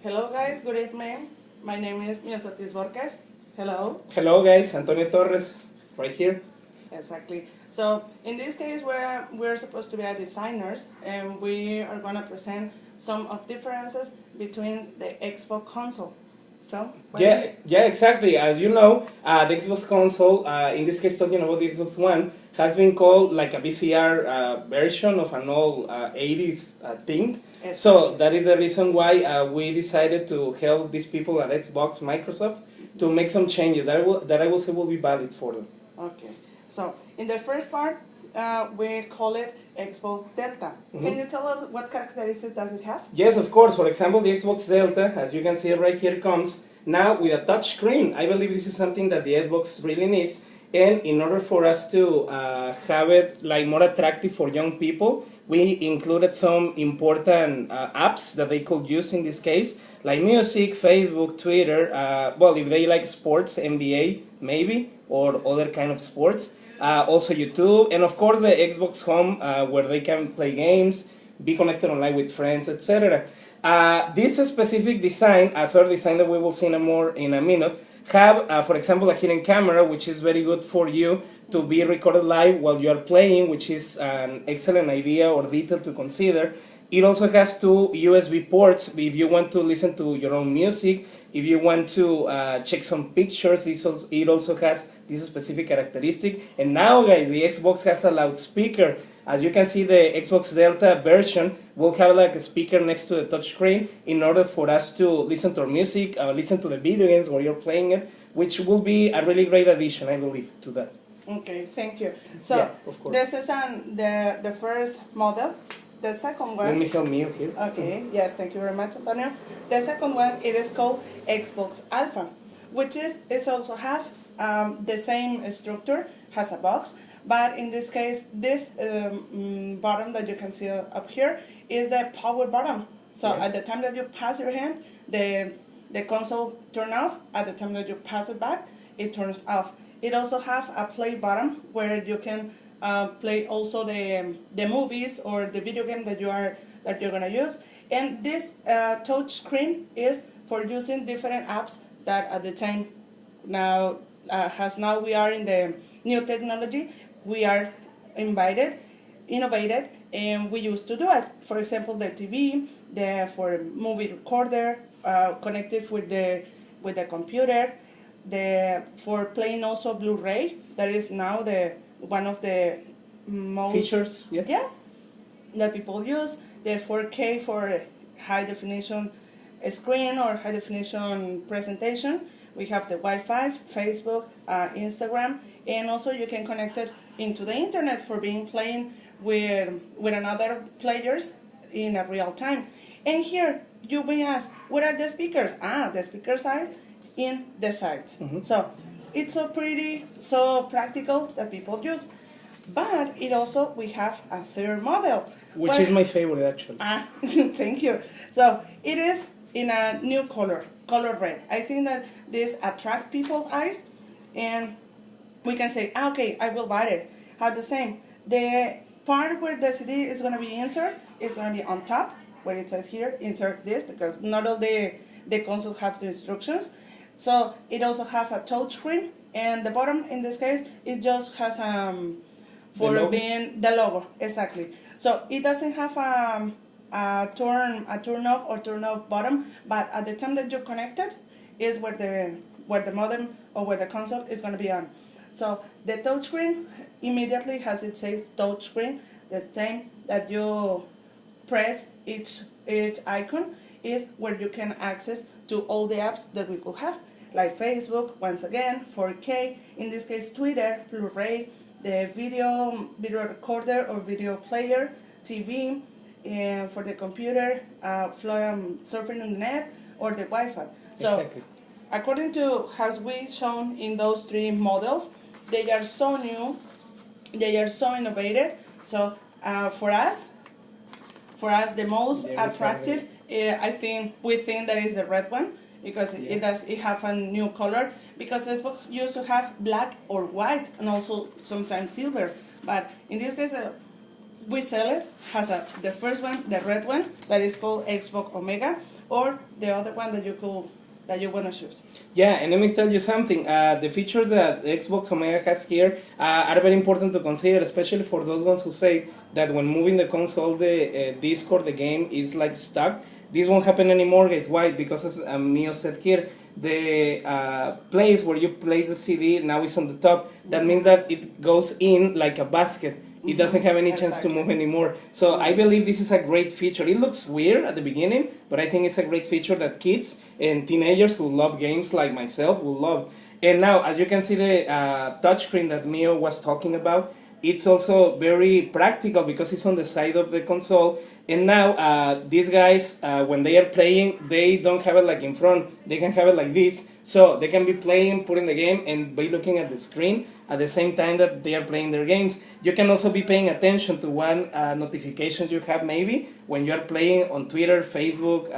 Hello guys, good evening. My name is Miosotis Borges. Hello. Hello guys, Antonio Torres, right here. Exactly. So in this case we're supposed to be designers and we are gonna present some of differences between the Xbox console. So Yeah, exactly. As you know, the Xbox console, in this case talking about the Xbox One, has been called like a VCR version of an old 80s thing. Exactly. So that is the reason why we decided to help these people at Xbox, Microsoft, to make some changes that I will say will be valid for them. Okay. So in the first part, we call it Xbox Delta. Can you tell us what characteristics does it have? Yes, of course. For example, the Xbox Delta, as you can see right here, comes now with a touch screen. I believe this is something that the Xbox really needs. And in order for us to have it like more attractive for young people, we included some important apps that they could use in this case, like music, Facebook, Twitter. Well, if they like sports, NBA maybe, or other kind of sports. Also YouTube, and of course the Xbox Home, where they can play games, be connected online with friends, etc. This specific design, as our design that we will see in a minute, have, for example, a hidden camera, which is very good for you to be recorded live while you are playing, which is an excellent idea or detail to consider. It also has two USB ports if you want to listen to your own music. If you want to check some pictures, it also has this specific characteristic. And now, guys, the Xbox has a loudspeaker. As you can see, the Xbox Delta version will have like a speaker next to the touchscreen in order for us to listen to our music, listen to the video games while you're playing it, which will be a really great addition, I believe, to that. Okay, thank you. So yeah, of course. This is the first model. The second one. Let me help me here. Okay, yes, thank you very much, Antonio. The second one, it is called Xbox Alpha, which is also have the same structure, has a box, but in this case, this button that you can see up here is the power button. So at the time that you pass your hand, the console turns off. At the time that you pass it back, it turns off. It also have a play button where you can play also the movies or the video game that you're gonna use. And this touch screen is for using different apps that at the time now now we are in the new technology, we are innovated, and we used to do it. For example, the TV, for movie recorder, connected with the computer, for playing also Blu-ray. That is now one of the most features, that people use. The 4K for high definition screen or high definition presentation. We have the Wi-Fi, Facebook, Instagram, and also you can connect it into the internet for playing with another players in a real time. And here you may ask, what are the speakers? The speakers are in the sides. So it's so practical that people use. But we have a third model. Which is my favorite, actually. Thank you. So it is in a new color red. I think that this attracts people's eyes, and we can say, okay, I will buy it. How the same. The part where the CD is going to be inserted is going to be on top, where it says here, insert this, because not all the consoles have the instructions. So it also have a touch screen, and the bottom in this case, it just has for being the logo, exactly. So it doesn't have a turn off or turn off button, but at the time that you're connected is where the modem or where the console is going to be on. So the touch screen immediately, as it says touch screen, the same that you press each icon is where you can access to all the apps that we could have, like Facebook, once again, 4K, in this case Twitter, Blu-ray, the video recorder or video player, TV, for the computer, surfing on the net, or the Wi-Fi. So, exactly. According to as we shown in those three models, they are so new, they are so innovative. So for us, the most attractive, we think that is the red one, because it have a new color, because Xbox used to have black or white and also sometimes silver, but in this case we sell it as the first one, the red one, that is called Xbox Omega, or the other one that you want to choose. Yeah, and let me tell you something. The features that Xbox Omega has here are very important to consider, especially for those ones who say that when moving the console, the disc or the game is like stuck. This won't happen anymore, guys. Why? Because as Mio said here, the place where you place the CD now is on the top. That means that it goes in like a basket. It doesn't have any chance to move anymore. So I believe this is a great feature. It looks weird at the beginning, but I think it's a great feature that kids and teenagers who love games like myself will love. And now, as you can see the touchscreen that Mio was talking about, it's also very practical because it's on the side of the console. And now these guys, when they are playing, they don't have it like in front. They can have it like this. So they can be playing, putting the game, and be looking at the screen at the same time that they are playing their games. You can also be paying attention to what notifications you have maybe when you are playing on Twitter, Facebook,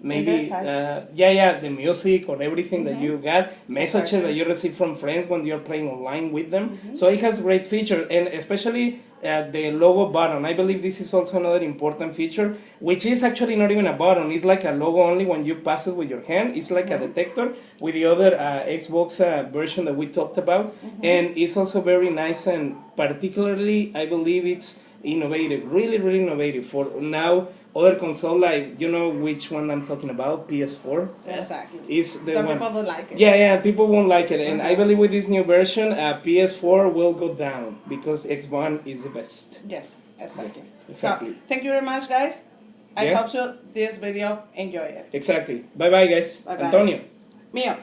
maybe the music or everything that you got, messages that you receive from friends when you're playing online with them. So it has great features, and especially the logo button. I believe this is also another important feature, which is actually not even a button. It's like a logo only when you pass it with your hand. It's like a detector with the other Xbox version that we talked about, and it's also very nice, and particularly I believe it's innovative, really, really innovative for now. Other console, like, you know which one I'm talking about, PS4. Exactly. Is the one. People don't like it. Yeah, people won't like it. And I believe with this new version, PS4 will go down because X1 is the best. Yes, exactly. Yeah, exactly. So, thank you very much, guys. I Yeah. hope you this video enjoy it. Exactly. Bye-bye, guys. Bye-bye. Antonio. Mio.